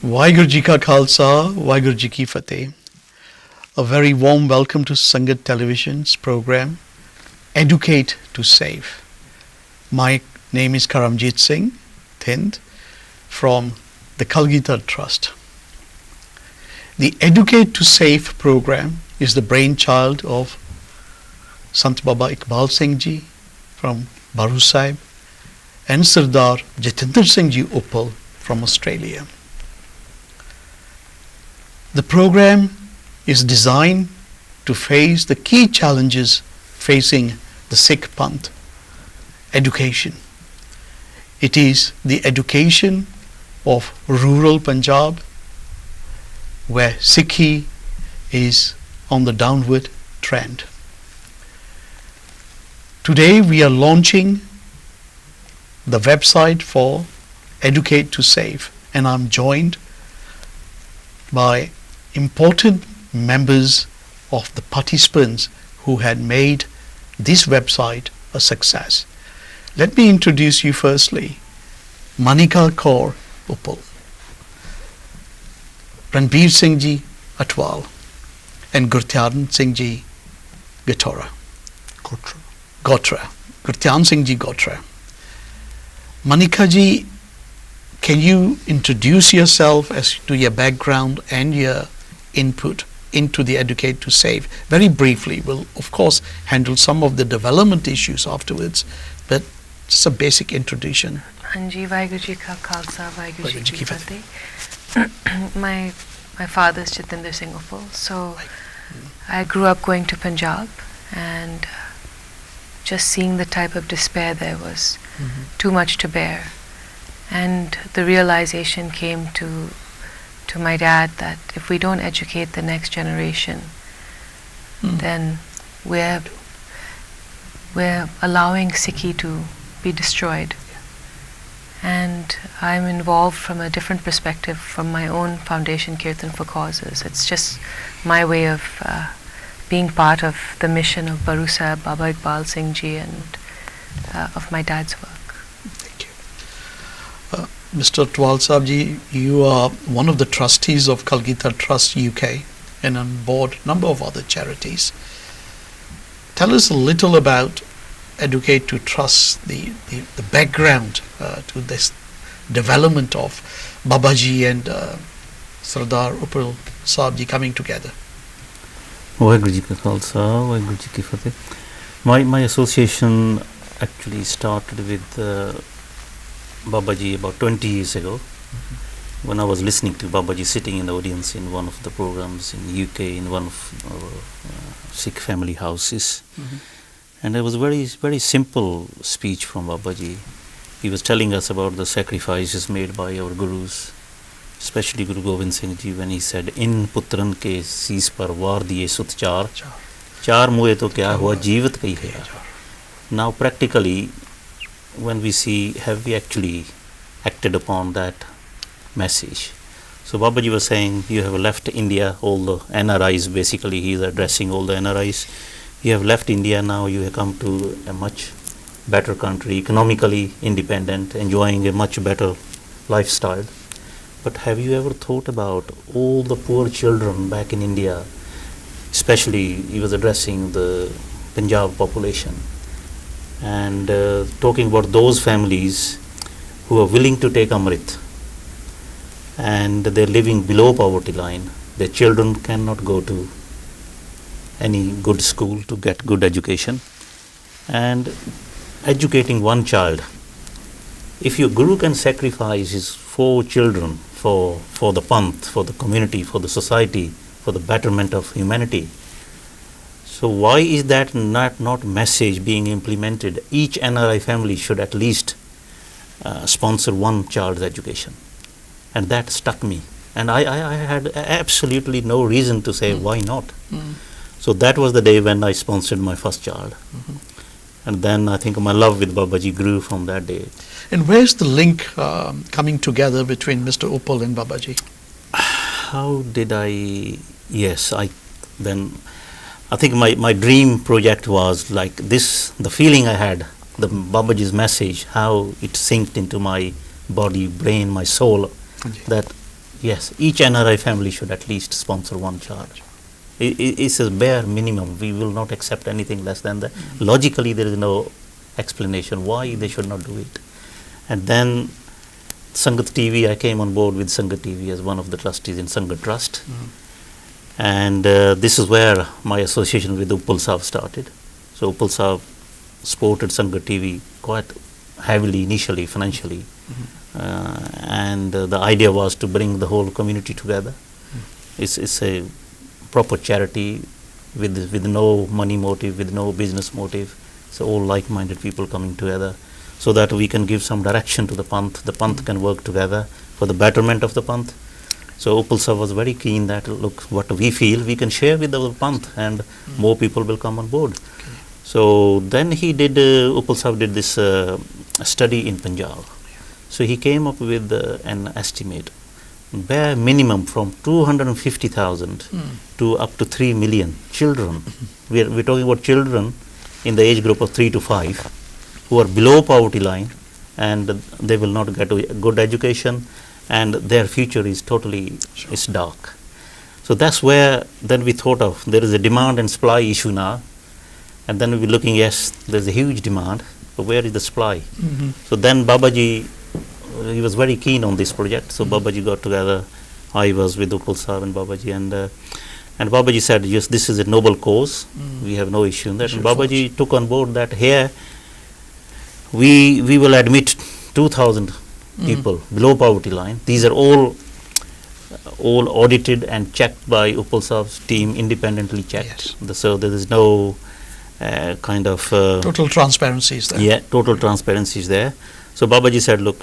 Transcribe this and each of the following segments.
Waheguru Ji Ka Khalsa, Waheguru Ji Ki Fateh. A very warm welcome to Sangat Television's program, Educate to Save. My name is Karamjit Singh Thind from the Kalgita Trust. The Educate to Save program is the brainchild of Sant Baba Iqbal Singh Ji from Baru Sahib and Sardar Jatinder Singh Ji Uppal from Australia. The program is designed to face the key challenges facing the Sikh Panth: education. It is the education of rural Punjab, where Sikhi is on the downward trend. Today we are launching the website for Educate to Save, and I'm joined by important members of the participants who had made this website a success. Let me introduce you firstly, Manika Kaur Uppal, Ranbir Singh Ji Atwal, and Gurtyan Singh Ji Gotra. Gurtyan Singh Ji Gotra. Manika Ji, can you introduce yourself as to your background and your input into the Educate to Save? Very briefly. We'll of course handle some of the development issues afterwards, but just a basic introduction. Anji, Waheguru Ji Ka Khalsa, Waheguru Ji Ki Fateh. My father is Jatinder Singh Uppal, so I grew up going to Punjab and just seeing the type of despair there was too much to bear. And the realization came to my dad that if we don't educate the next generation, then we're allowing Sikhi to be destroyed. And I'm involved from a different perspective from my own foundation, Kirtan for Causes. It's just my way of being part of the mission of Baru Sahib, Baba Iqbal Singh Ji, and of my dad's work. Mr. Twal Sahab Ji, you are one of the trustees of Kalgita Trust UK and on board a number of other charities. Tell us a little about Educate to Trust, the background to this development of Babaji and Sardar Uppal Sahab Ji coming together. Waheguru Ji Ka Khalsa, Waheguru Ji Ki Fateh. My association actually started with Babaji about 20 years ago, when I was listening to Babaji sitting in the audience in one of the programs in UK in one of our Sikh family houses. And it was a very simple speech from Babaji. He was telling us about the sacrifices made by our gurus, especially Guru Gobind Singh Ji, when he said, "In putran ke sees par war diye sut char, char muhe to kya hua jeevat kai hai." Now practically, when we see, have we actually acted upon that message? So Babaji was saying, you have left India, all the NRIs, basically he is addressing all the NRIs. You have left India, now you have come to a much better country, economically independent, enjoying a much better lifestyle. But have you ever thought about all the poor children back in India? Especially he was addressing the Punjab population and talking about those families who are willing to take Amrit and they're living below poverty line. Their children cannot go to any good school to get good education. And educating one child, if your guru can sacrifice his 4 children for the Panth, for the community, for the society, for the betterment of humanity, so why is that not message being implemented? Each NRI family should at least sponsor one child's education. And that stuck me. And I had absolutely no reason to say why not. So that was the day when I sponsored my first child. And then I think my love with Babaji grew from that day. And where's the link coming together between Mr. Uppal and Babaji? How did I... Yes, I think my dream project was like this, the feeling I had, the Babaji's message, how it synced into my body, brain, my soul, that Yes, each NRI family should at least sponsor one child. It's a bare minimum. We will not accept anything less than that. Logically, there is no explanation why they should not do it. And then Sangat TV, I came on board with Sangat TV as one of the trustees in Sangat Trust. And this is where my association with Uppal Saab started. So Uppal Saab supported Sangat TV quite heavily initially, financially. And the idea was to bring the whole community together. It's a proper charity with no money motive, with no business motive. So all like-minded people coming together so that we can give some direction to the Panth. The Panth can work together for the betterment of the Panth. So Uppal Saab was very keen that, look, what we feel we can share with our Panth, and more people will come on board. So then he did, Uppal Saab did this study in Punjab. So he came up with an estimate, bare minimum from 250,000 to up to 3 million children. We're talking about children in the age group of 3 to 5 who are below poverty line, and they will not get a good education, and their future is totally is dark. So that's where then we thought of, there is a demand and supply issue now, and then we were looking, yes, there's a huge demand, but where is the supply? So then Babaji, he was very keen on this project, so Babaji got together, I was with Uppal Saab and Babaji, and Babaji said, yes, this is a noble cause, we have no issue in that. And Babaji took on board that here we will admit 2,000 people below poverty line. These are all audited and checked by Uppal Saab's team, independently checked. So there is no kind of total transparency is there. Yeah, total transparency is there. So Babaji said, look,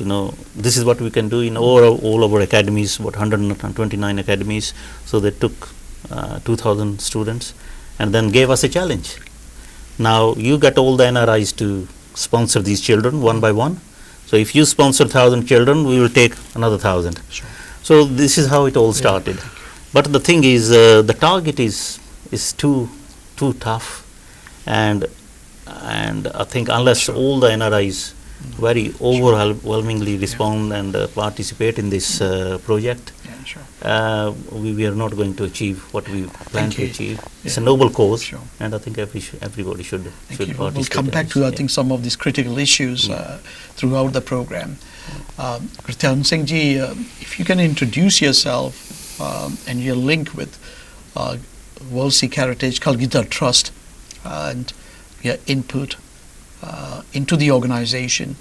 this is what we can do in all our academies, about 129 academies. So they took 2,000 students and then gave us a challenge. Now you get all the NRIs to sponsor these children one by one. So if you sponsor 1,000 children, we will take another 1,000. Sure. So this is how it all started. But the thing is, the target is too tough, and I think unless all the NRIs very overwhelmingly respond and participate in this project, we are not going to achieve what we plan to achieve. It's a noble cause, and I think everybody should participate. We'll come back to, I think, some of these critical issues throughout the program. Gurthan Singh ji, if you can introduce yourself and your link with World Sikh Heritage Kalgidar Trust and your input into the organization.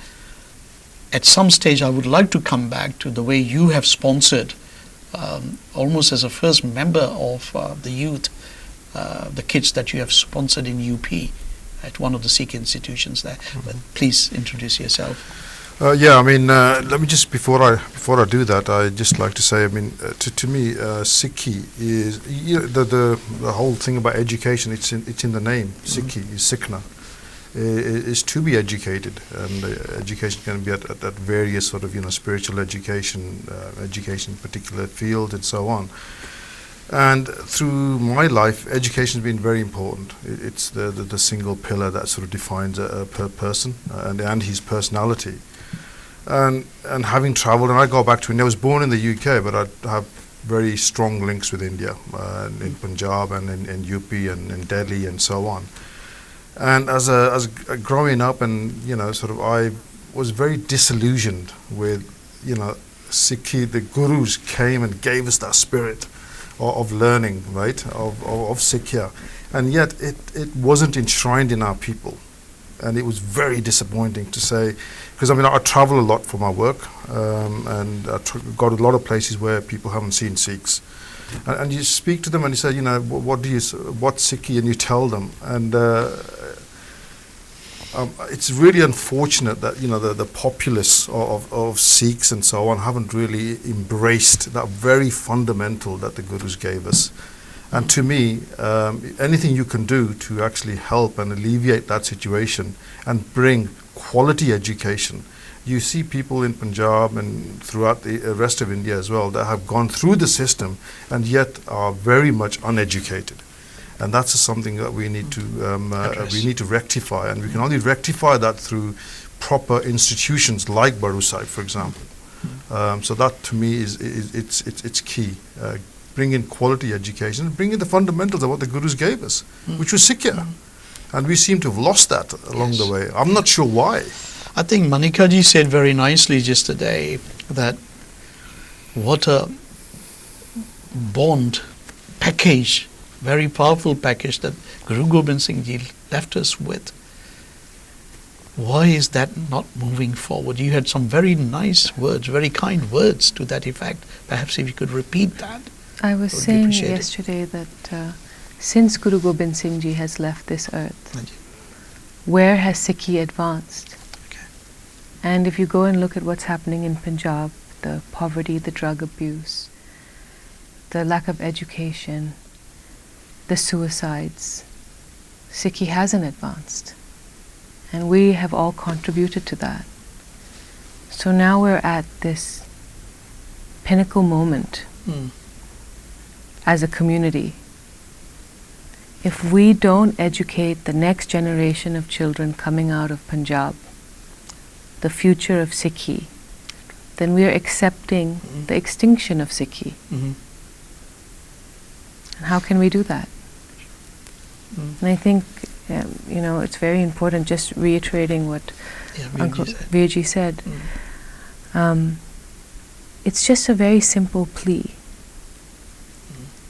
At some stage, I would like to come back to the way you have sponsored, almost as a first member of the youth, the kids that you have sponsored in UP at one of the Sikh institutions there. But please introduce yourself. Yeah, I mean, let me just before I do that, I just like to say, I mean, to me, Sikhi is the whole thing about education. It's in the name. Sikhi is Sikhna. Is to be educated, and education can be at various sort of spiritual education, education in particular fields and so on. And through my life, education has been very important. It's the single pillar that sort of defines a person and his personality. And having travelled, and I go back to India. I was born in the UK, but I have very strong links with India, in Punjab and in UP and in Delhi and so on. And as growing up, and sort of, I was very disillusioned with Sikhi. The gurus came and gave us that spirit of learning, right, of Sikhya, and yet it wasn't enshrined in our people, and it was very disappointing to say, because I mean I travel a lot for my work, and I got a lot of places where people haven't seen Sikhs. And you speak to them and you say, what's Sikhi, and you tell them, and it's really unfortunate that the populace of Sikhs and so on haven't really embraced that very fundamental that the Gurus gave us. And to me, anything you can do to actually help and alleviate that situation and bring quality education. You see people in Punjab and throughout the rest of India as well that have gone through the system and yet are very much uneducated, and that's something that we need to rectify, and we can only rectify that through proper institutions like Baru Sahib, for example. So that to me is it's key. Bring in quality education, bring in the fundamentals of what the Gurus gave us, which was Sikya. And we seem to have lost that along the way. I'm not sure why. I think Manika ji said very nicely just today that what a bond package, very powerful package that Guru Gobind Singh ji left us with. Why is that not moving forward? You had some very nice words, very kind words to that effect. Perhaps if you could repeat that. I was saying yesterday that since Guru Gobind Singh ji has left this earth, where has Sikhi advanced? Okay. And if you go and look at what's happening in Punjab, the poverty, the drug abuse, the lack of education, the suicides, Sikhi hasn't advanced. And we have all contributed to that. So now we're at this pinnacle moment as a community. If we don't educate the next generation of children coming out of Punjab, the future of Sikhi, then we are accepting the extinction of Sikhi. And how can we do that? And I think, it's very important, just reiterating what Uncle Veerji said. It's just a very simple plea.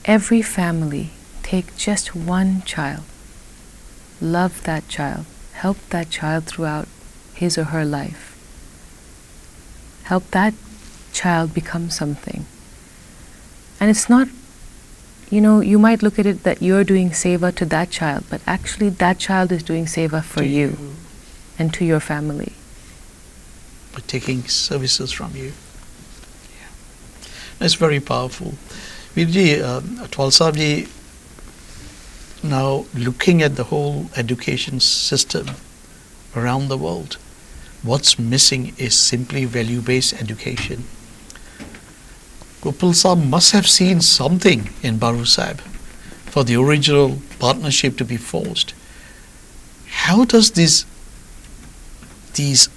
Every family, take just one child, love that child, help that child throughout his or her life. Help that child become something. And it's not, you might look at it that you're doing seva to that child, but actually that child is doing seva for you and to your family. By taking services from you. Yeah. That's very powerful. Veerji, Atwal Sahib ji, now looking at the whole education system around the world, what's missing is simply value-based education. Gopal Sahib must have seen something in Baru Sahib for the original partnership to be forged. How does these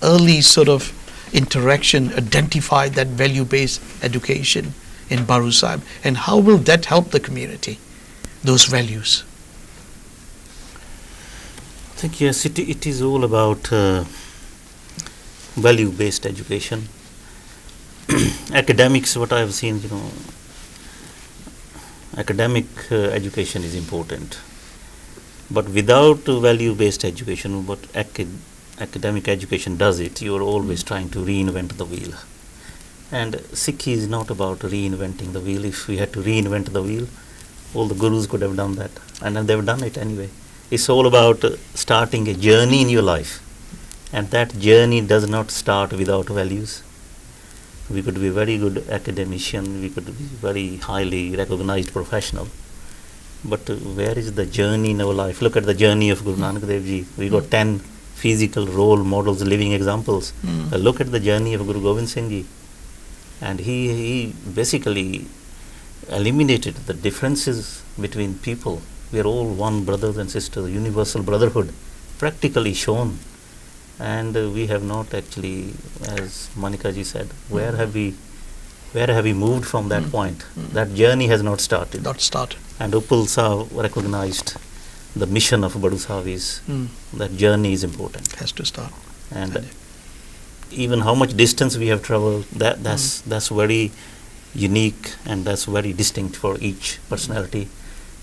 early sort of interaction identify that value-based education in Baru Sahib, and how will that help the community, those values? I think yes, it is all about value-based education. Academics, what I have seen, academic education is important, but without value-based education, what academic education does it, you are always trying to reinvent the wheel. And Sikhi is not about reinventing the wheel. If we had to reinvent the wheel, all the gurus could have done that, and they've done it anyway. It's all about starting a journey in your life, and that journey does not start without values. We could be a very good academician, we could be very highly recognized professional, but where is the journey in our life? Look at the journey of Guru Nanak Dev Ji. We got 10 physical role models, living examples. Look at the journey of Guru Gobind Singh Ji, and he basically eliminated the differences between people. We are all one, brothers and sisters, universal brotherhood practically shown. And we have not actually, as Manika ji said, where have we moved from that point? That journey has not started. And Uppal Sahib recognized the mission of Badu Sahib is that journey is important. Has to start. And even how much distance we have traveled, that's very unique, and that's very distinct for each personality.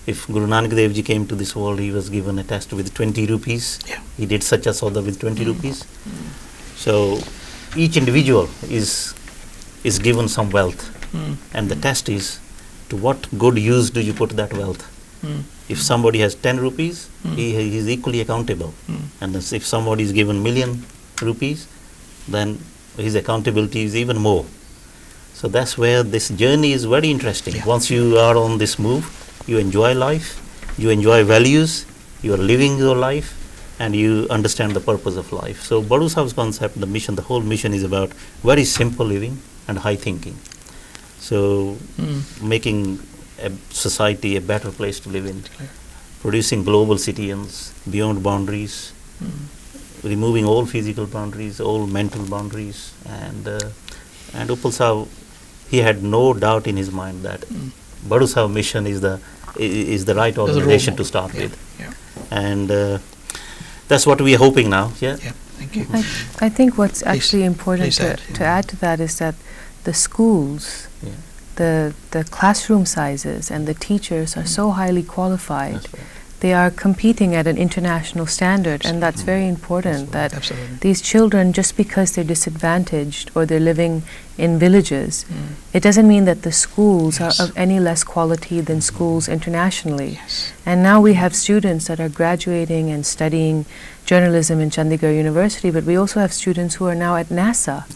If Guru Nanak Dev Ji came to this world, he was given a test with 20 rupees. Yeah. He did Sacha Sauda with 20 rupees. So each individual is given some wealth, and the test is to what good use do you put that wealth. If somebody has 10 rupees, he is equally accountable. And if somebody is given million rupees, then his accountability is even more. So that's where this journey is very interesting. Yeah. Once you are on this move, you enjoy life, you enjoy values, you are living your life, and you understand the purpose of life. So Badu Sahib's concept, the mission, the whole mission is about very simple living and high thinking. So making a society a better place to live in, producing global citizens beyond boundaries, removing all physical boundaries, all mental boundaries, And Uppal Sahib, he had no doubt in his mind that Baru Sahib Mission is the right organization to start with. Yeah. And that's what we are hoping now. Yeah. Yeah. Thank you. I think what's actually important please add, to add to that is that the schools, the classroom sizes and the teachers are so highly qualified. That's right. They are competing at an international standard, and that's very important. That Absolutely. these children, just because they're disadvantaged or they're living in villages, it doesn't mean that the schools Yes. are of any less quality than schools internationally. Yes. And now we have students that are graduating and studying journalism in Chandigarh University, but we also have students who are now at NASA.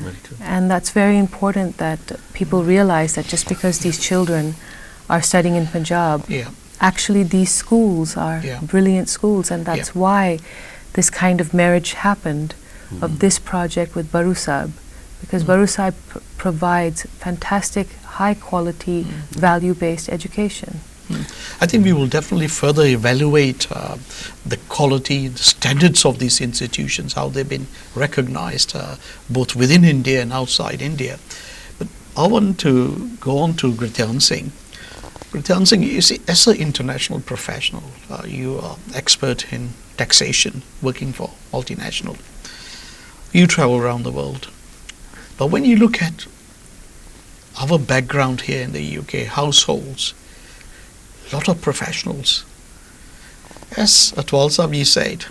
Very true. And that's very important that people realize that just because these children are studying in Punjab, Yeah. actually these schools are Yeah. brilliant schools, and that's why this kind of marriage happened of this project with Baru Sahib, because Baru Sahib provides fantastic, high quality, value-based education. I think we will definitely further evaluate the quality, the standards of these institutions, how they've been recognized both within India and outside India. But I want to go on to Grityan Singh. Grityan Singh, you see, as an international professional, you are expert in taxation, working for multinational. You travel around the world. But when you look at our background here in the UK, households, a lot of professionals, as Atwal Sahib, you said,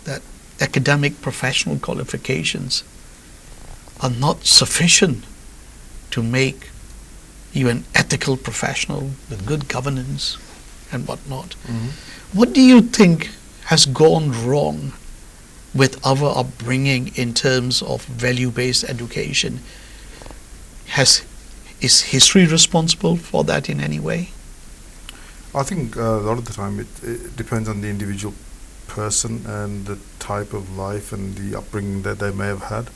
that academic professional qualifications are not sufficient to make you an ethical professional with good governance and whatnot. What do you think has gone wrong with our upbringing in terms of value-based education? Is history responsible for that in any way? I think a lot of the time it depends on the individual person and the type of life and the upbringing that they may have had.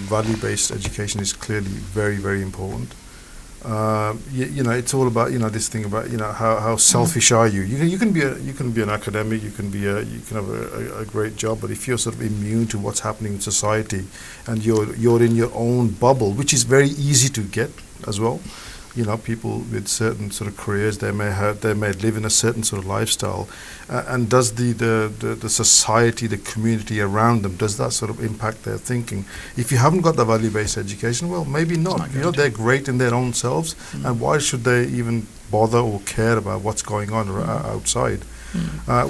Value-based education is clearly very, very important. It's all about this thing about how selfish are you? You can be an academic, you can have a great job, but if you're sort of immune to what's happening in society and you're in your own bubble, which is very easy to get as well. People with certain sort of careers, they may live in a certain sort of lifestyle, and does the society, the community around them, does that sort of impact their thinking? If you haven't got the value-based education, well, maybe not. They're great in their own selves, and why should they even bother or care about what's going on outside?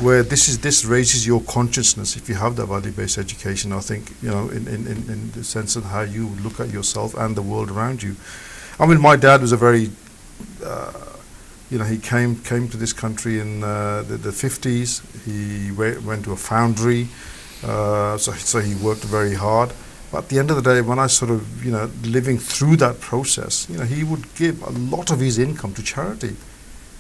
Where this raises your consciousness if you have the value-based education. I think in the sense of how you look at yourself and the world around you. I mean, my dad was a very, he came to this country in the 50s. He went to a foundry, so he worked very hard. But at the end of the day, when I sort of, living through that process, he would give a lot of his income to charity.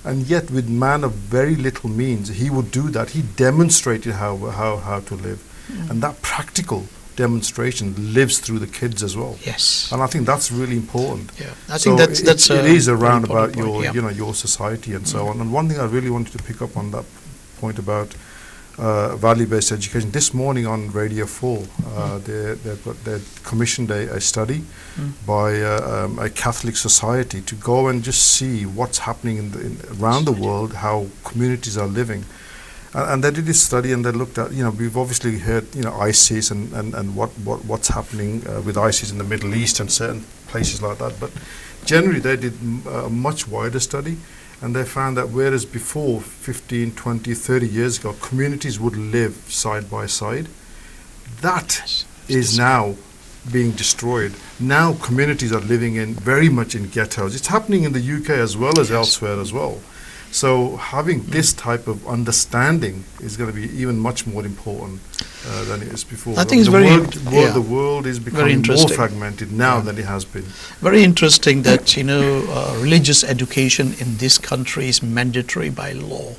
And yet, with man of very little means, he would do that. He demonstrated how to live. And that practical demonstration lives through the kids as well. Yes. And I think that's really important. Yeah. I think that's it is around about point, your your society and so on. And one thing I really wanted to pick up on that point about value-based education. This morning on Radio 4, they commissioned a study by a Catholic society to go and just see what's happening around the world, how communities are living. And they did this study, and they looked at, we've obviously heard, ISIS and what's happening with ISIS in the Middle East and certain places like that. But generally, they did a much wider study, and they found that whereas before, 15, 20, 30 years ago, communities would live side by side, that is now being destroyed. Now communities are living very much in ghettos. It's happening in the UK as well as elsewhere as well. So having this type of understanding is going to be even much more important than it is before. I think the world is becoming more fragmented now than it has been. Very interesting that religious education in this country is mandatory by law,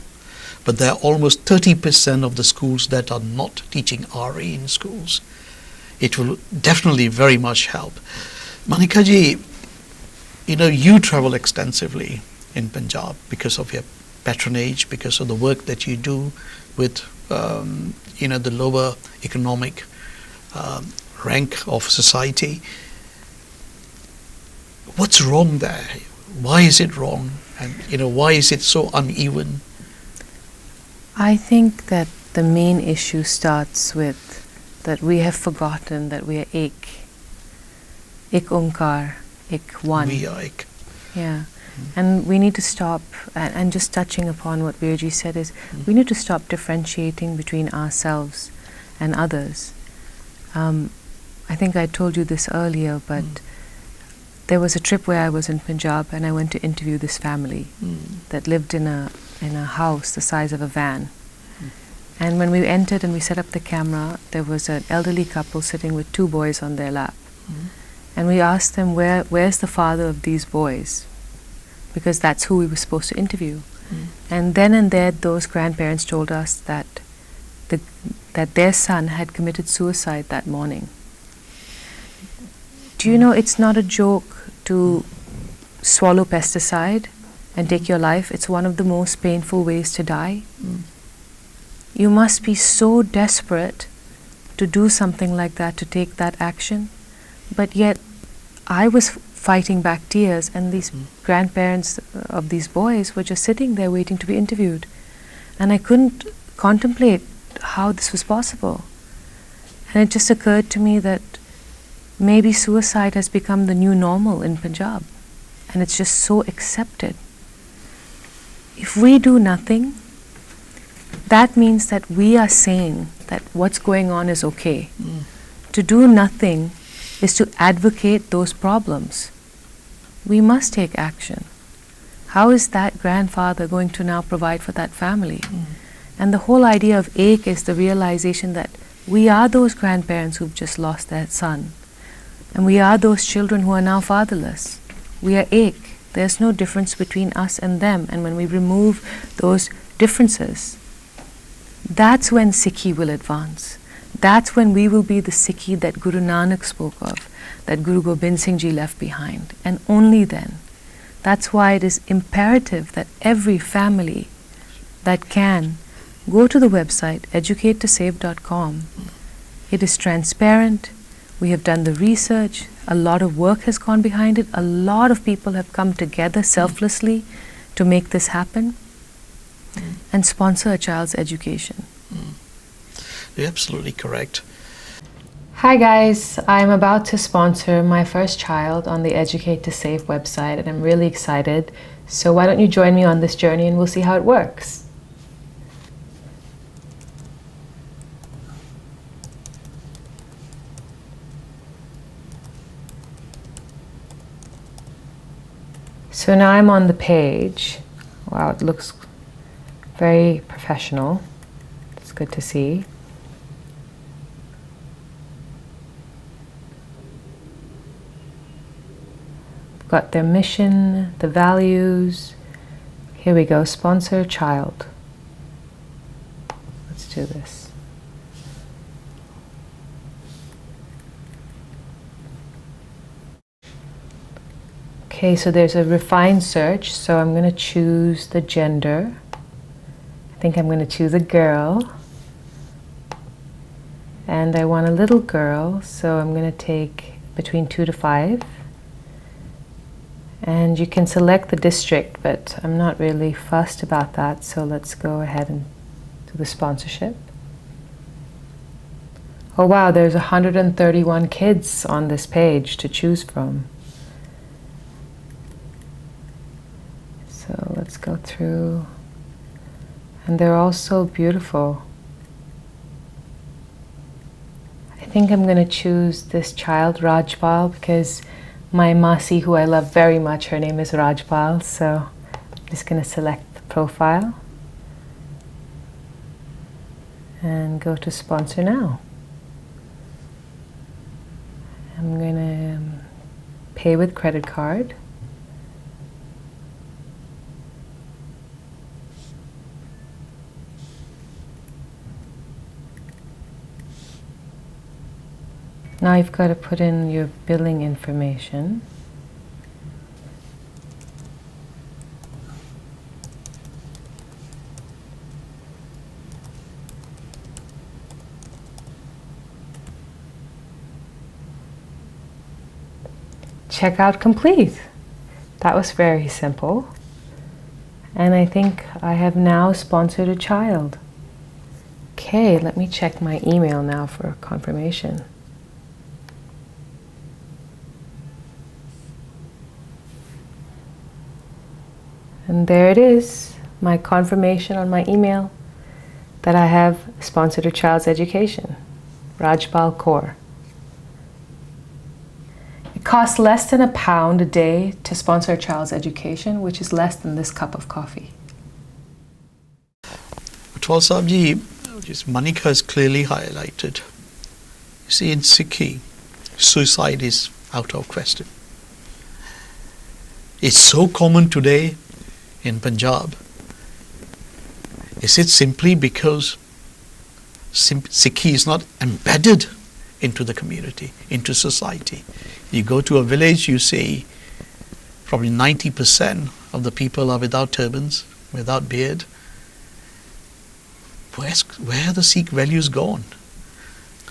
but there are almost 30% of the schools that are not teaching RE in schools. It will definitely very much help. Manika ji, you travel extensively in Punjab because of your patronage, because of the work that you do with the lower economic rank of society. What's wrong there? Why is it wrong? And why is it so uneven? I think that the main issue starts with that we have forgotten that we are ek onkar, ek one. We are ek. Yeah. And we need to stop, and just touching upon what Virji said is, we need to stop differentiating between ourselves and others. I think I told you this earlier, but there was a trip where I was in Punjab and I went to interview this family that lived in a house the size of a van. And when we entered and we set up the camera, there was an elderly couple sitting with 2 boys on their lap. And we asked them, where's the father of these boys? Because that's who we were supposed to interview. And then and there, those grandparents told us that their son had committed suicide that morning. Do you know, it's not a joke to swallow pesticide and take your life. It's one of the most painful ways to die. You must be so desperate to do something like that, to take that action. But yet, I was fighting back tears, and these grandparents of these boys were just sitting there waiting to be interviewed. And I couldn't contemplate how this was possible. And it just occurred to me that maybe suicide has become the new normal in Punjab, and it's just so accepted. If we do nothing, that means that we are saying that what's going on is okay. To do nothing is to advocate those problems. We must take action. How is that grandfather going to now provide for that family? And the whole idea of ek is the realization that we are those grandparents who've just lost their son. And we are those children who are now fatherless. We are ek. There's no difference between us and them. And when we remove those differences, that's when Sikhi will advance. That's when we will be the Sikhi that Guru Nanak spoke of, that Guru Gobind Singh Ji left behind. And only then. That's why it is imperative that every family that can go to the website educatetosave.com. It is transparent. We have done the research. A lot of work has gone behind it. A lot of people have come together selflessly to make this happen and sponsor a child's education. You're absolutely correct. Hi guys, I'm about to sponsor my first child on the Educate to Save website, and I'm really excited. So why don't you join me on this journey and we'll see how it works. So now I'm on the page. Wow, it looks very professional. It's good to see. Got their mission, the values. Here we go, sponsor child. Let's do this. Okay, so there's a refined search, so I'm going to choose the gender. I think I'm going to choose a girl. And I want a little girl, so I'm going to take between 2 to 5. And you can select the district, but I'm not really fussed about that, so let's go ahead and do the sponsorship. Oh wow, there's 131 kids on this page to choose from. So let's go through, and they're all so beautiful. I think I'm going to choose this child, Rajpal, because my Masi, who I love very much, her name is Rajpal, so I'm just going to select the profile and go to sponsor now. I'm going to pay with credit card. Now you've got to put in your billing information. checkout complete. That was very simple. And I think I have now sponsored a child. Okay, let me check my email now for confirmation. And there it is, my confirmation on my email that I have sponsored a child's education. Rajpal Kaur. It costs less than £1 a day to sponsor a child's education, which is less than this cup of coffee. Utwal Sahib ji, which Manika has clearly highlighted. You see, in Sikhi, suicide is out of question. It's so common today in Punjab. Is it simply because Sikhi is not embedded into the community, into society? You go to a village, you see probably 90% of the people are without turbans, without beard. Where are the Sikh values gone?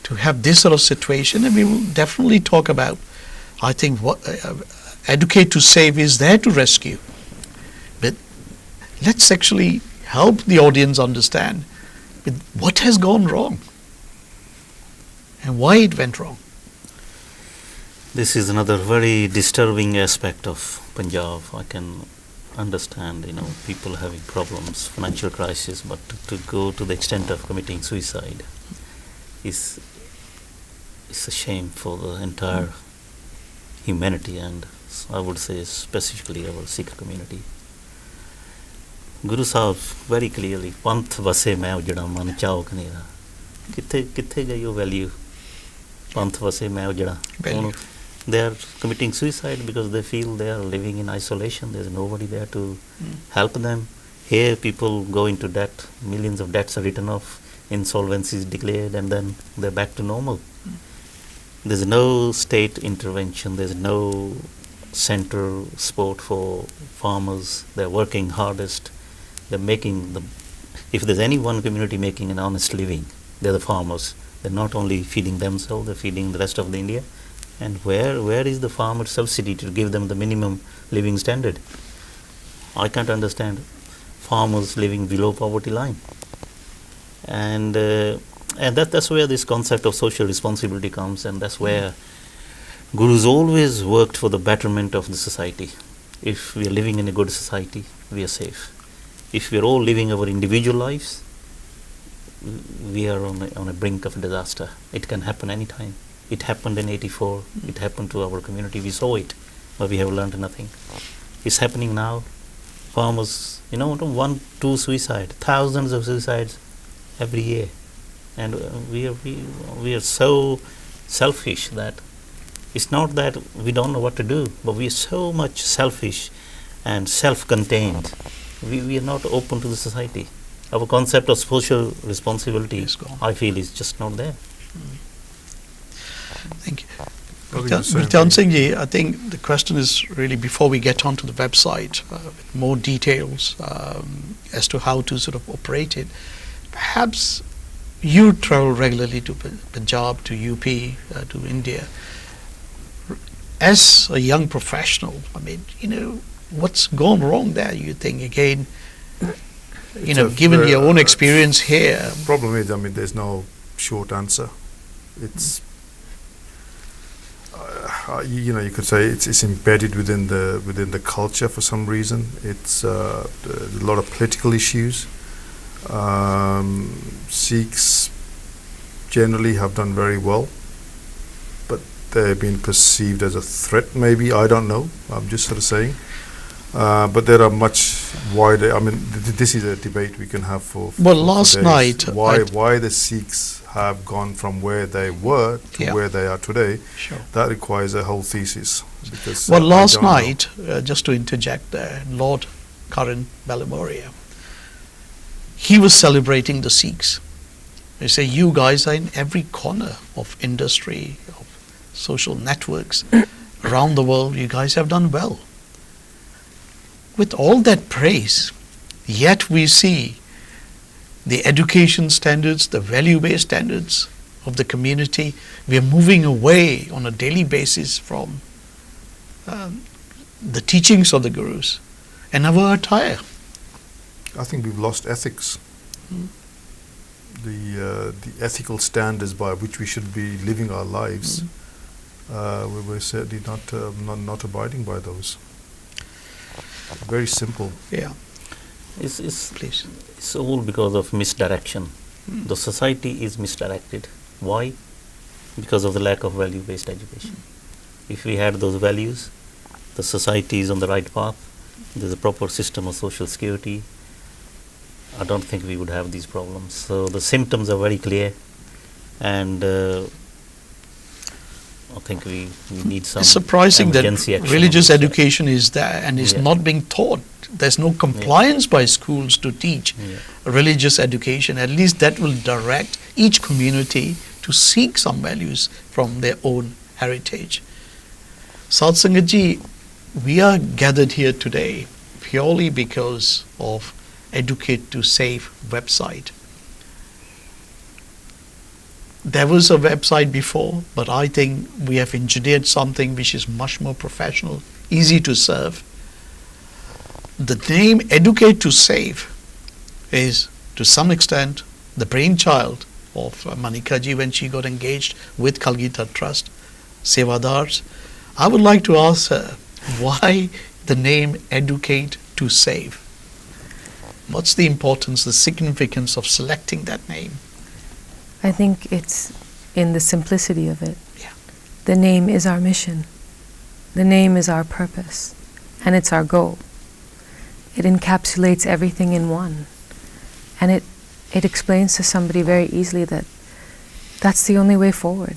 To have this sort of situation, and we will definitely talk about, I think, what Educate to Save is there to rescue. But let's actually help the audience understand what has gone wrong and why it went wrong. This is another very disturbing aspect of Punjab. I can understand, people having problems, financial crisis, but to go to the extent of committing suicide is a shame for the entire humanity, and I would say specifically our Sikh community. Guru Sahib very clearly, Panth vase main ujda man chao khanera. Kithe gayi wo value? Panth vase main ujda. They are committing suicide because they feel they are living in isolation. There is nobody there to help them. Here people go into debt, millions of debts are written off, insolvencies declared, and then they're back to normal. There's no state intervention, there's no center support for farmers. They're working hardest. They're making if there's any one community making an honest living, they're the farmers. They're not only feeding themselves, they're feeding the rest of the India. And where is the farmer subsidy to give them the minimum living standard? I can't understand farmers living below poverty line. And that's where this concept of social responsibility comes, and that's where Guru's always worked for the betterment of the society. If we are living in a good society, we are safe. If we are all living our individual lives, we are on a brink of disaster. It can happen anytime. It happened in '84. It happened to our community. We saw it, but we have learned nothing. It's happening now. Farmers, 1, 2 suicides, thousands of suicides every year, and we are so selfish that it's not that we don't know what to do, but we are so much selfish and self-contained. We are not open to the society. Our concept of social responsibility, I feel, is just not there. Thank you. Gurtan Singh ji, I think the question is really, before we get onto the website, with more details as to how to sort of operate it, perhaps you travel regularly to Punjab, to UP, to India. As a young professional, what's gone wrong there, you think, again, given your own experience here? Problem is, there's no short answer. It's you could say it's embedded within the culture for some reason. It's a lot of political issues. Sikhs generally have done very well, but they've been perceived as a threat, maybe, I don't know, I'm just sort of saying. But there are much wider, this is a debate we can have for last days. Night why the Sikhs have gone from where they were to where they are today. Sure. That requires a whole thesis. Because, last night, just to interject there, Lord Karan Balamoria, he was celebrating the Sikhs. They say, you guys are in every corner of industry, of social networks around the world. You guys have done well. With all that praise, yet we see the education standards, the value-based standards of the community, we are moving away on a daily basis from the teachings of the gurus, and our attire. I think we've lost ethics. The ethical standards by which we should be living our lives, we're certainly not abiding by those. Very simple. Yeah. Please. It's all because of misdirection. The society is misdirected. Why? Because of the lack of value-based education. If we had those values, the society is on the right path, there's a proper system of social security, I don't think we would have these problems. So the symptoms are very clear, and I think we need some. It's surprising that action religious education is there and is not being taught. There's no compliance by schools to teach religious education. At least that will direct each community to seek some values from their own heritage. Sadh Sangat ji, we are gathered here today purely because of Educate to Save website. There was a website before, but I think we have engineered something which is much more professional, easy to serve. The name Educate to Save is, to some extent, the brainchild of Manika ji when she got engaged with Kalgita Trust, Sevadars. I would like to ask her, why the name Educate to Save? What's the importance, the significance of selecting that name? I think it's in the simplicity of it. Yeah. The name is our mission. The name is our purpose. And it's our goal. It encapsulates everything in one. And it explains to somebody very easily that that's the only way forward.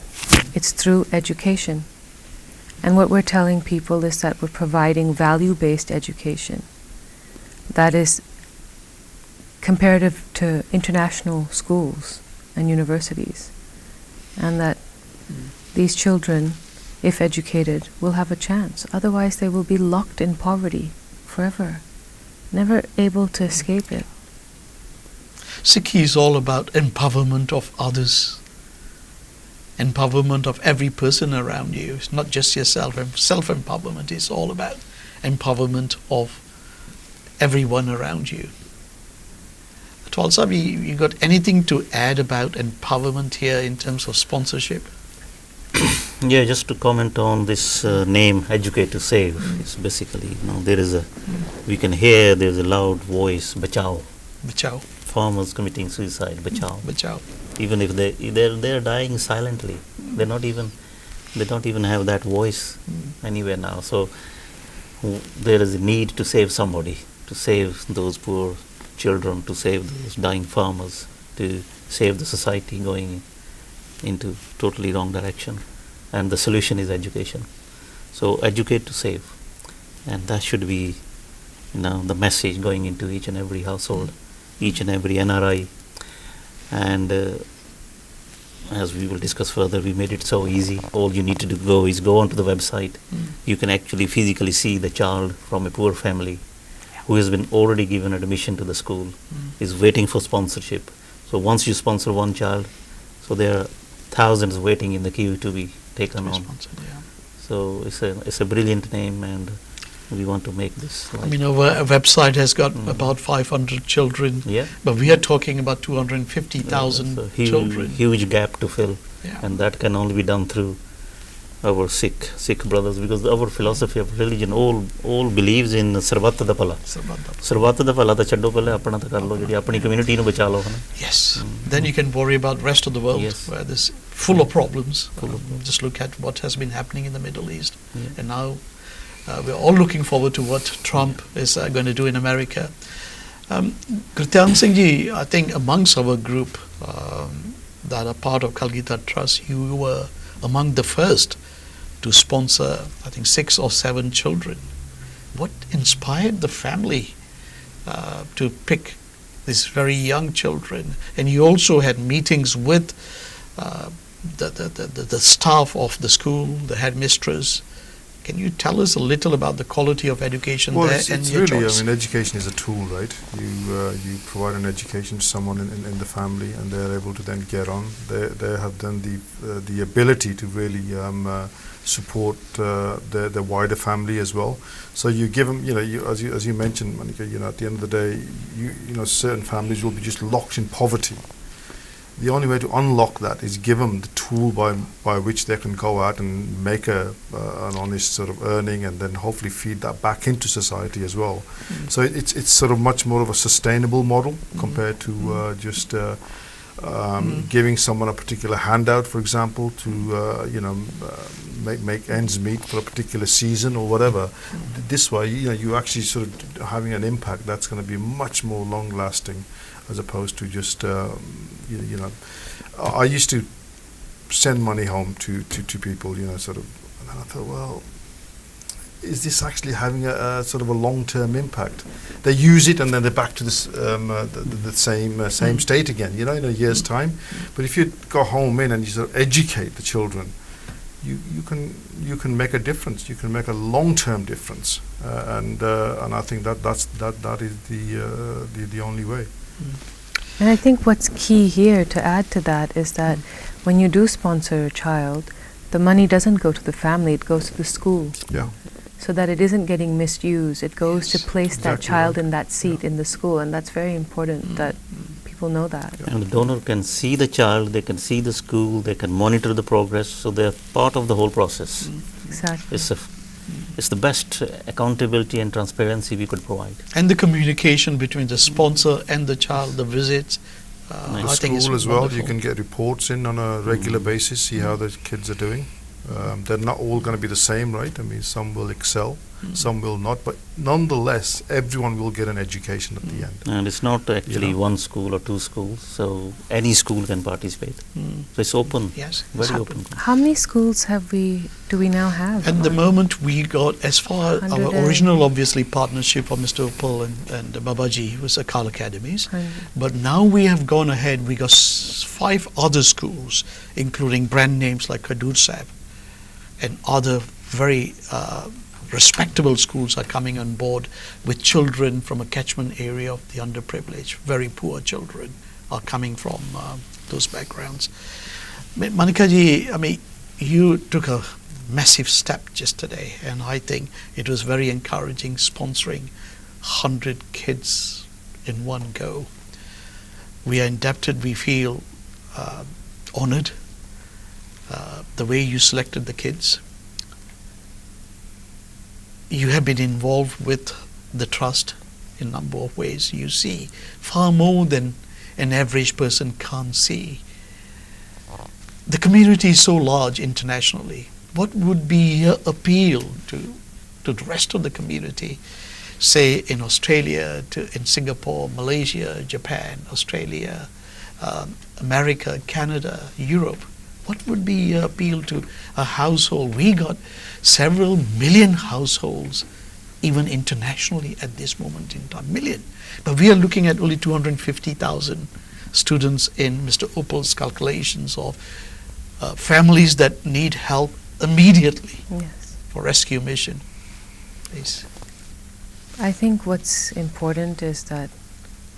It's through education. And what we're telling people is that we're providing value-based education that is comparative to international schools and universities, and that these children, if educated, will have a chance. Otherwise they will be locked in poverty forever, never able to escape it. Sikhi is all about empowerment of others, empowerment of every person around you. It's not just yourself. Self-empowerment is all about empowerment of everyone around you. Twalsa, you got anything to add about empowerment here in terms of sponsorship? Yeah, just to comment on this name, Educate to Save. It's basically, there is a, we can hear there's a loud voice, Bachao. Bachao. Farmers committing suicide, Bachao. Bachao. Even if they're dying silently, they don't even have that voice anywhere now. So there is a need to save somebody, to save those poor children, to save those dying farmers, to save the society going into totally wrong direction. And the solution is education. So educate to save. And that should be the message going into each and every household, each and every NRI. And as we will discuss further, we made it so easy. All you need to do is go onto the website. You can actually physically see the child from a poor family who has been already given admission to the school, is waiting for sponsorship. So once you sponsor one child, so there are thousands waiting in the queue to be taken on. So it's a brilliant name, and we want to make this. I mean, our website has got about 500 children, but we are talking about 250,000 children. Huge gap to fill, and that can only be done through our Sikh brothers, because our philosophy of religion all believes in sarvat da phala. Sarvat da phala ta chaddo pehle apna ta kar lo, jehdi apni community nu bacha lo. Yes. Then you can worry about the rest of the world where there's full of problems. Just look at what has been happening in the Middle East, and now we're all looking forward to what Trump is going to do in America. Gurtyan Singh ji, I think amongst our group that are part of Kalgita Trust, you were among the first to sponsor, I think, 6 or 7 children. What inspired the family to pick these very young children? And you also had meetings with the staff of the school, the headmistress. Can you tell us a little about the quality of education there and your really, choice? I mean, education is a tool, right? You provide an education to someone in the family, and they're able to then get on. They have then the ability to really support their wider family as well. So you give them, as you mentioned, Manika, at the end of the day, certain families will be just locked in poverty. The only way to unlock that is give them the tool by which they can go out and make an honest sort of earning, and then hopefully feed that back into society as well. So it's sort of much more of a sustainable model compared to just giving someone a particular handout, for example, to make ends meet for a particular season or whatever. This way, you actually sort of having an impact that's going to be much more long lasting, as opposed to just I used to send money home to people, sort of, and then I thought, well, is this actually having a sort of a long-term impact? They use it and then they're back to this the same state again, in a year's time. But if you go home in and you sort of educate the children, you can make a difference. You can make a long-term difference, and I think that is the only way. And I think what's key here to add to that is that when you do sponsor a child, the money doesn't go to the family, it goes to the school. Yeah. So that it isn't getting misused. It goes to place that child in that seat in the school, and that's very important that people know that. And the donor can see the child, they can see the school, they can monitor the progress, so they're part of the whole process. Exactly. It's the best accountability and transparency we could provide. And the communication between the sponsor and the child, the visits. The I think it's school as well, wonderful. you can get reports in on a regular basis, see how the kids are doing. They're not all going to be the same, right? I mean, some will excel, some will not, but nonetheless, everyone will get an education at the end. And it's not actually one school or two schools, so any school can participate. So it's open, very open. How many schools do we now have? At the moment, we got, as far our original, obviously, partnership of Mr. Upal and Babaji was Akal Academies. But now we have gone ahead, we got 5 other schools, including brand names like Kadur Sahib, and other very respectable schools are coming on board with children from a catchment area of the underprivileged. Very poor children are coming from those backgrounds. Manika ji, I mean, you took a massive step just today, and I think it was very encouraging, sponsoring 100 kids in one go. We are indebted, we feel honored. The way you selected the kids. You have been involved with the trust in a number of ways. You see far more than an average person can't see. The community is so large internationally. What would be your appeal to the rest of the community, say in Australia, in Singapore, Malaysia, Japan, Australia, America, Canada, Europe? What would be your appeal to a household? We got several million households, even internationally at this moment in time, million. But we are looking at only 250,000 students in Mr. Upal's calculations of families that need help immediately for rescue mission. Please. I think what's important is that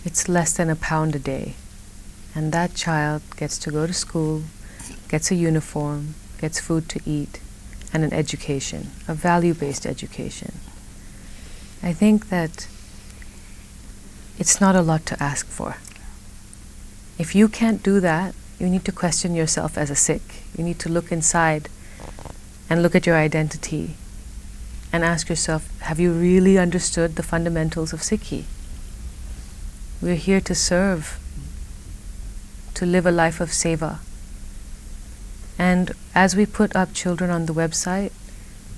it's less than £1 a day, and that child gets to go to school, gets a uniform, gets food to eat, and an education, a value-based education. I think that it's not a lot to ask for. If you can't do that, you need to question yourself as a Sikh. You need to look inside and look at your identity and ask yourself, have you really understood the fundamentals of Sikhi? We're here to serve, to live a life of seva. And as we put up children on the website,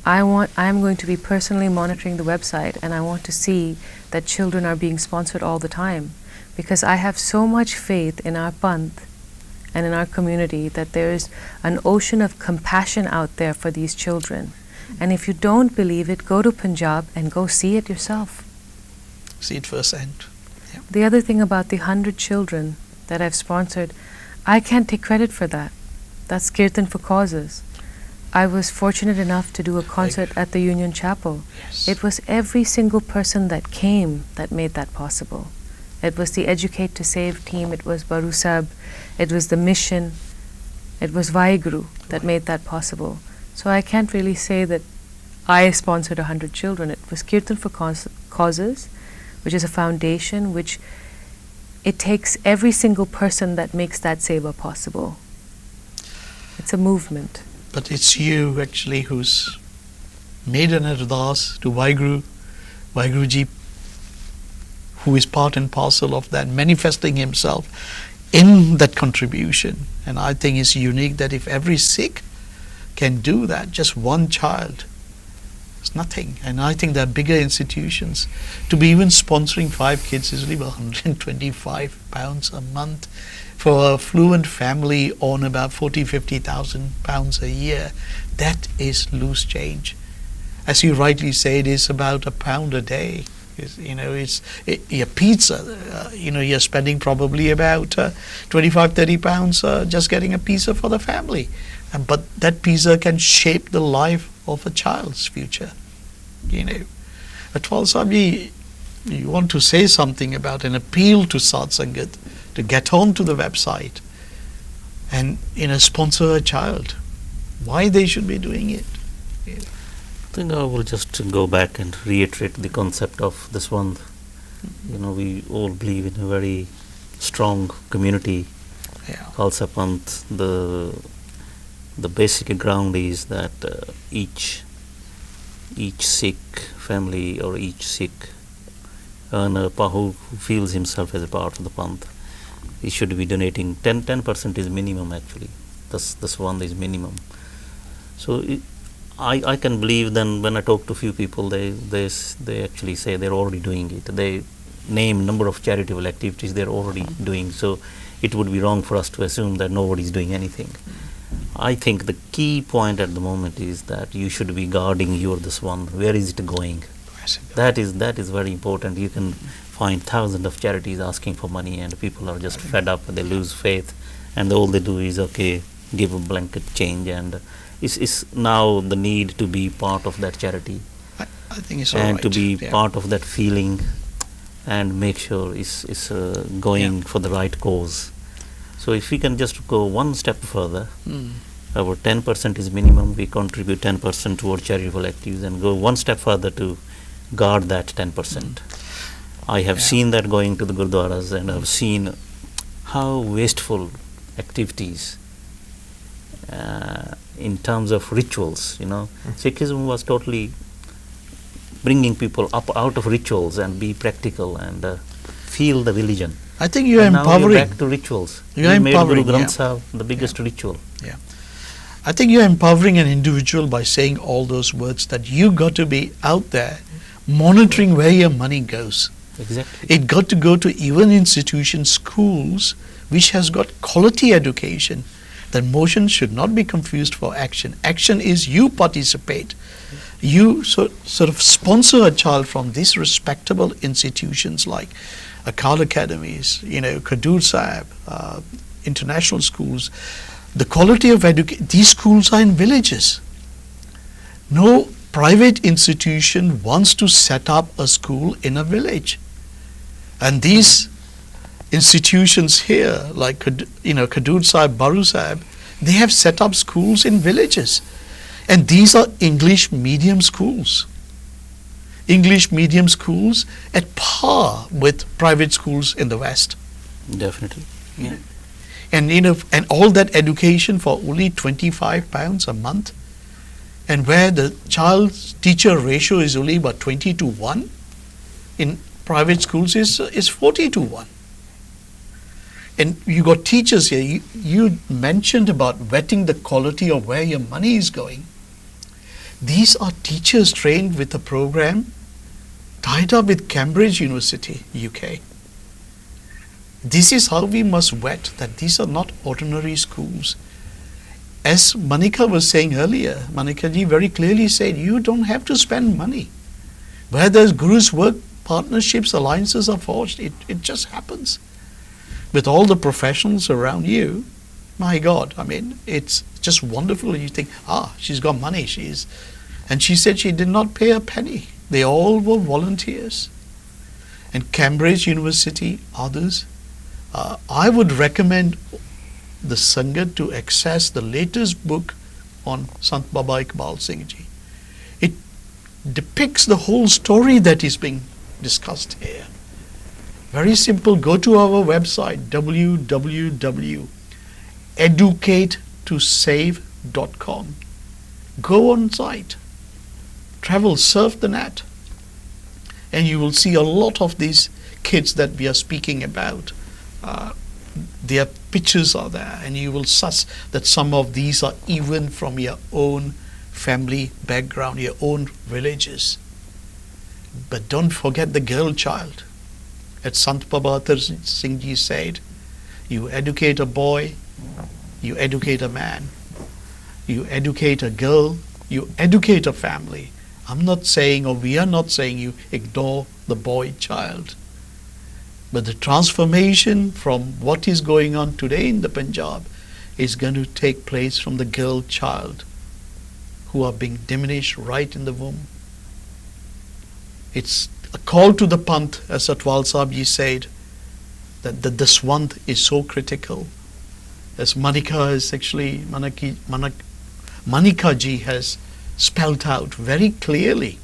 I'm going to be personally monitoring the website, and I want to see that children are being sponsored all the time, because I have so much faith in our Panth and in our community that there is an ocean of compassion out there for these children. And if you don't believe it, go to Punjab and go see it yourself. See it firsthand. Yep. The other thing about the 100 children that I've sponsored, I can't take credit for that. That's Kirtan for Causes. I was fortunate enough to do a concert at the Union Chapel. Yes. It was every single person that came that made that possible. It was the Educate to Save team, it was Baru Sahib, it was the mission, it was Vaheguru that made that possible. So I can't really say that I sponsored 100 children. It was Kirtan for Causes, which is a foundation which it takes every single person that makes that seva possible. It's a movement. But it's you actually who's made an ardas to Vaheguruji, who is part and parcel of that, manifesting himself in that contribution. And I think it's unique that if every Sikh can do that, just one child, it's nothing. And I think there are bigger institutions. To be even sponsoring 5 kids is only about £125 a month. For a fluent family on about 50,000 pounds a year, that is loose change. As you rightly say, it is about £1 a day. Your pizza, you're spending probably about 25-30 pounds just getting a pizza for the family. But that pizza can shape the life of a child's future. Atwal Sahib, you want to say something about an appeal to Sadh Sangat to get on to the website and sponsor a child. Why they should be doing it? I think I will just go back and reiterate the concept of this one. We all believe in a very strong community. Khalsa Panth, the basic ground is that each Sikh family or each Sikh earner who feels himself as a part of the Panth, he should be donating 10% is minimum actually. This one is minimum. So I can believe then when I talk to few people, they actually say they're already doing it. They name number of charitable activities they're already doing. So it would be wrong for us to assume that nobody's doing anything. I think the key point at the moment is that you should be guarding this one. Where is it going? That is very important. You can find thousands of charities asking for money and people are just fed up, they lose faith, and all they do is give a blanket change, and it's now the need to be part of that charity. I think it's and right. to be part of that feeling and make sure it's going for the right cause. So if we can just go one step further, our 10% is minimum, we contribute 10% toward charitable activities and go one step further to guard that 10%. I have seen that going to the gurdwaras, and I've seen how wasteful activities in terms of rituals, Sikhism was totally bringing people up out of rituals and be practical and feel the religion. I think you are empowering. Now you're back to rituals. You are made empowering. Guru Granth Sahib the biggest ritual. Yeah. I think you're empowering an individual by saying all those words, that you got to be out there monitoring where your money goes. Exactly. It got to go to even institutions, schools, which has got quality education. That motion should not be confused for action. Action is you participate. You sort of sponsor a child from these respectable institutions like Akal Academies, Khadur Sahib, international schools. The quality of education, these schools are in villages. No private institution wants to set up a school in a village. And these institutions here, like Khadur Sahib, Baru Sahib, they have set up schools in villages. And these are English medium schools. English medium schools at par with private schools in the West. Definitely. Yeah. And and all that education for only £25 a month, and where the child teacher ratio is only about 20:1, in private schools is 40:1. And you got teachers here. You mentioned about vetting the quality of where your money is going. These are teachers trained with a program tied up with Cambridge University, UK. This is how we must vet that these are not ordinary schools. As Manika was saying earlier, Manika ji very clearly said, you don't have to spend money. Where there's Guru's work, partnerships, alliances are forged. It just happens. With all the professionals around you, my God, it's just wonderful. You think, she's got money. And she said she did not pay a penny. They all were volunteers. And Cambridge University, others. I would recommend the Sangat to access the latest book on Sant Baba Iqbal Singh Ji. It depicts the whole story that is being discussed here. Very simple. Go to our website www.educatetosave.com. Go on site, travel, surf the net, and you will see a lot of these kids that we are speaking about. Their pictures are there, and you will suss that some of these are even from your own family background, your own villages. But don't forget the girl child. As Sant Baba Singh Ji said, you educate a boy, you educate a man, you educate a girl, you educate a family. I'm not saying, or we are not saying, you ignore the boy child. But the transformation from what is going on today in the Punjab is going to take place from the girl child who are being diminished right in the womb. It's a call to the Panth, as Atwal Sahib Ji said, that the Daswant is so critical. As Manika Ji has spelled out very clearly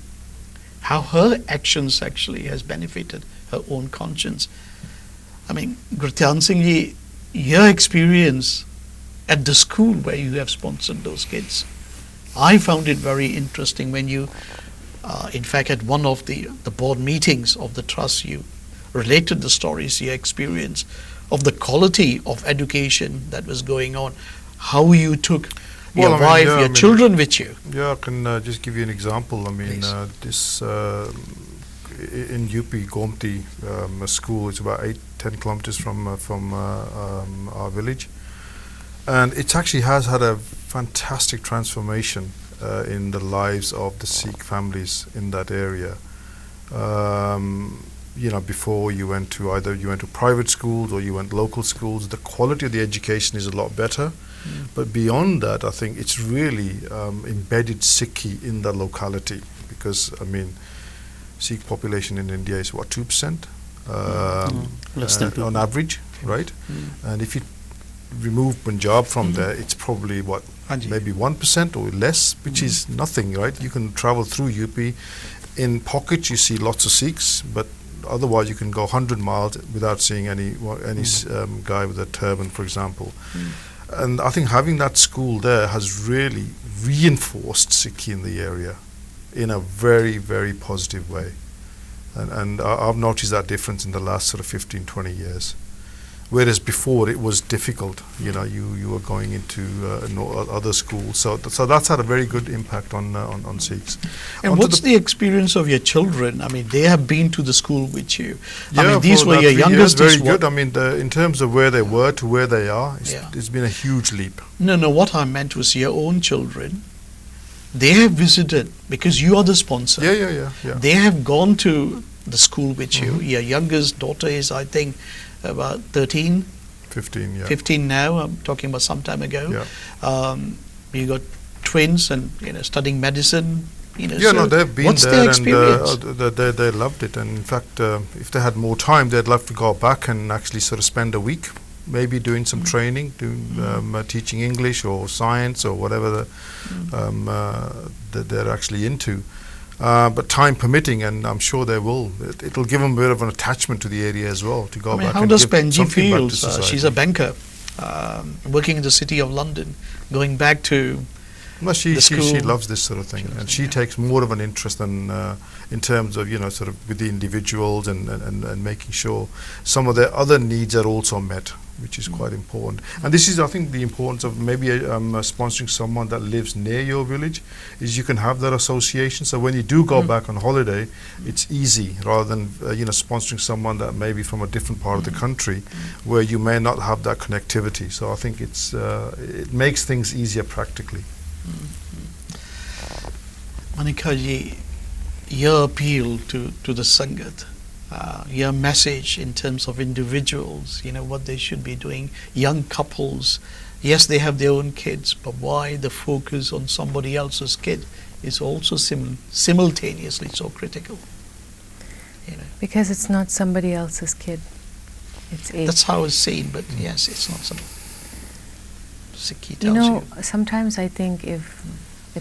how her actions actually has benefited her own conscience. I mean, Gurtyan Singh Ji, your experience at the school where you have sponsored those kids, I found it very interesting when you, in fact, at one of the board meetings of the trust, you related the stories, your experience of the quality of education that was going on, how you took your wife, your children with you. Yeah, I can just give you an example. I mean, this in UP Gomti school, it's about 8-10 kilometers from our village, and it actually has had a fantastic transformation in the lives of the Sikh families in that area. You know, before you went to private schools or you went local schools, the quality of the education is a lot better. But beyond that, I think it's really embedded Sikhi in the locality, because I mean, Sikh population in India is what, 2%? Less than 2% on average, right? And if you remove Punjab from there, it's probably what, maybe 1% or less, which is nothing, right? You can travel through UP. In pockets, you see lots of Sikhs, but otherwise you can go 100 miles without seeing any guy with a turban, for example. And I think having that school there has really reinforced Sikhi in the area in a very, very positive way. And I've noticed that difference in the last sort of 15-20 years. Whereas before it was difficult, you know, you were going into other schools. So that's had a very good impact on Sikhs. And what's the experience of your children? I mean, they have been to the school with you. I mean, these were your youngest. Very good. I mean, in terms of where they were to where they are, it's been a huge leap. No, what I meant was your own children. They have visited, because you are the sponsor. Yeah. They have gone to the school with you. Your youngest daughter is, I think, about 13, 15 now. I'm talking about some time ago. You got twins and studying medicine. No, they've been what's there, their experience? and they loved it. And in fact, if they had more time, they'd love to go back and actually sort of spend a week, maybe doing some training, teaching English or science or whatever that they're actually into. But time permitting, and I'm sure they will, it'll give them a bit of an attachment to the area as well, to go back. How does Penji feel? She's a banker, working in the city of London, going back to she loves this sort of thing, and she takes more of an interest than in terms of sort of with the individuals and making sure some of their other needs are also met, which is quite important. And this is, I think, the importance of maybe sponsoring someone that lives near your village, is you can have that association. So when you do go back on holiday, it's easy, rather than sponsoring someone that may be from a different part of the country, where you may not have that connectivity. So I think it makes things easier practically. Manika ji, your appeal to the Sangat, your message in terms of individuals, what they should be doing, young couples, yes, they have their own kids, but why the focus on somebody else's kid is also simultaneously so critical? Because it's not somebody else's kid. It's That's how it's seen, but yes, it's not somebody. Sikhi tells you? Sometimes I think if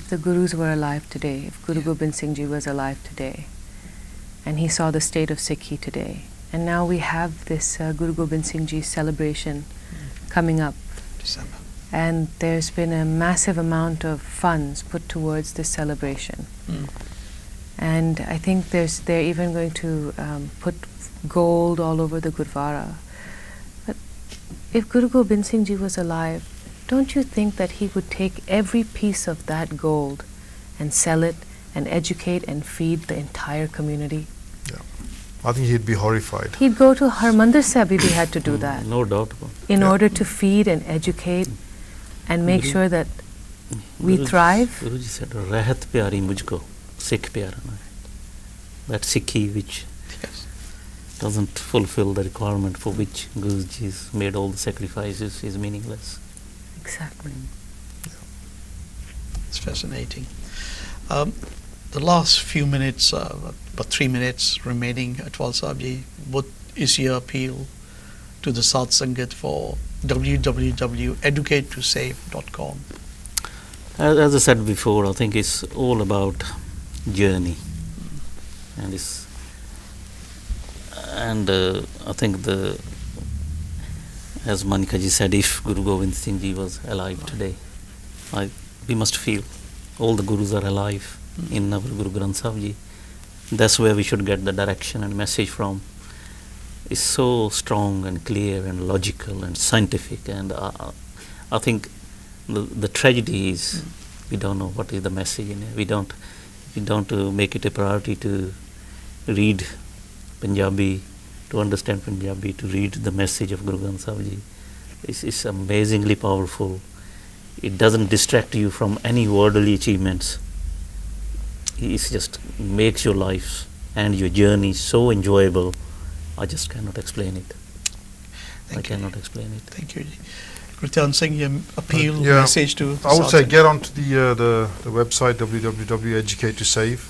the Gurus were alive today, if Guru Gobind Singh Ji was alive today, and he saw the state of Sikhi today, and now we have this Guru Gobind Singh Ji celebration coming up, December. and there's been a massive amount of funds put towards this celebration. And I think they're even going to put gold all over the Gurdwara. But if Guru Gobind Singh Ji was alive, don't you think that he would take every piece of that gold and sell it and educate and feed the entire community? Yeah. I think he'd be horrified. He'd go to Harmandir Sahib if he had to do that. No doubt about it. In order to feed and educate and make sure that we thrive. Guruji said, "Rahat pyari mujhko, Sikh pyara na." That Sikhi which doesn't fulfill the requirement for which Guruji's made all the sacrifices is meaningless. Exactly. It's fascinating. The last few minutes, about 3 minutes remaining, Atwal Sahib Ji, what is your appeal to the Sadh Sangat for www.educatetosave.com? As I said before, I think it's all about journey, and I think as Manika ji said, if Guru Gobind Singh Ji was alive today, we must feel all the Gurus are alive in our Guru Granth Sahib Ji. That's where we should get the direction and message from. It's so strong and clear and logical and scientific, and I think the tragedy is we don't know what is the message in it. We don't make it a priority to read Punjabi, to understand Punjabi, to read the message of Guru Granth Sahib Ji. It's amazingly powerful. It doesn't distract you from any worldly achievements. It just makes your life and your journey so enjoyable. I just cannot explain it. Thank you. Cannot explain it. Thank you. Gurtan Singh, your appeal, Yeah. message to the I would Sadh say Sangat. get onto the website www.educatetosave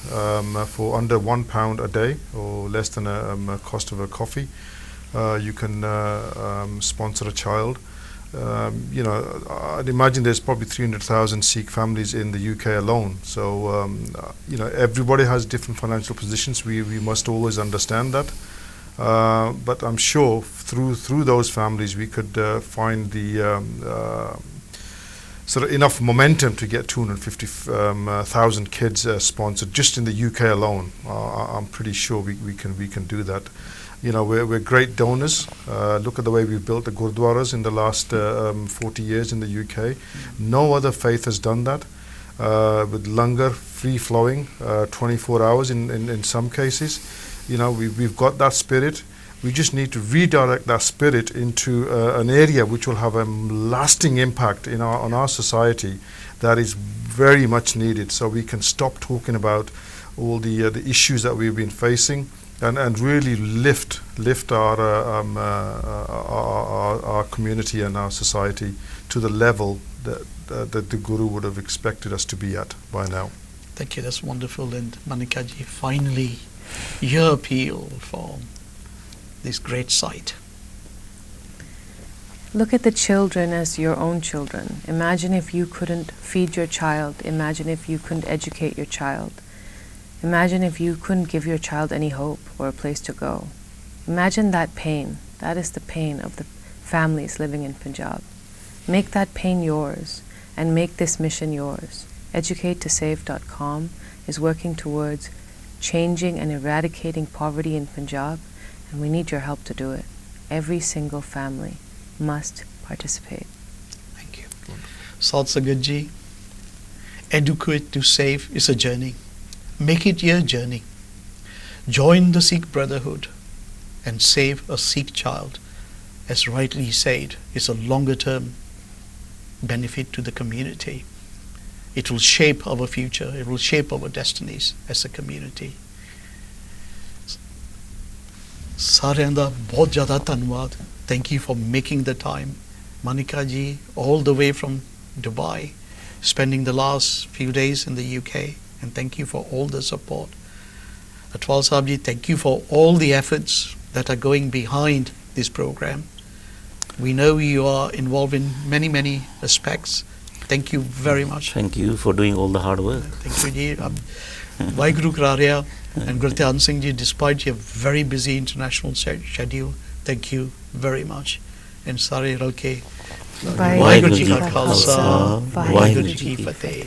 for under £1 a day or less than a cost of a coffee. You can sponsor a child. I'd imagine there's probably 300,000 Sikh families in the UK alone. So everybody has different financial positions. We must always understand that. But I'm sure through those families we could find the sort of enough momentum to get 250,000 kids sponsored just in the UK alone. I'm pretty sure we can do that. We're great donors. Look at the way we've built the Gurdwaras in the last 40 years in the UK. No other faith has done that. With langar free flowing 24 hours in some cases. We've got that spirit. We just need to redirect that spirit into an area which will have a lasting impact on our society that is very much needed, so we can stop talking about all the issues that we've been facing and really lift our community and our society to the level that the Guru would have expected us to be at by now. Thank you, that's wonderful. And Manika ji, finally, your appeal for this great site. Look at the children as your own children. Imagine if you couldn't feed your child. Imagine if you couldn't educate your child. Imagine if you couldn't give your child any hope or a place to go. Imagine that pain. That is the pain of the families living in Punjab. Make that pain yours and make this mission yours. EducateToSave.com is working towards changing and eradicating poverty in Punjab, and we need your help to do it. Every single family must participate. Thank you. Sadh Sangat ji, Educate to Save is a journey. Make it your journey. Join the Sikh Brotherhood and save a Sikh child. As rightly said, it's a longer term benefit to the community. It will shape our future. It will shape our destinies as a community. ਸਾਰਿਆਂ ਦਾ ਬਹੁਤ ਜ਼ਿਆਦਾ ਧੰਨਵਾਦ. Thank you for making the time. Manika ji, all the way from Dubai, spending the last few days in the UK, and thank you for all the support. Atwal Sahib ji, thank you for all the efforts that are going behind this program. We know you are involved in many aspects. Thank you very much. Thank you for doing all the hard work. Thank you ji. Waheguru kara ਰਿਹਾ and Gurthan Singh ji, despite your very busy international schedule, thank you very much. And ਸਾਰੇ ਰਲ ਕੇ ਵਾਹਿਗੁਰੂ ਜੀ ਕਾ ਖਾਲਸਾ ਵਾਹਿਗੁਰੂ ਜੀ ਕੀ ਫਤਿਹ.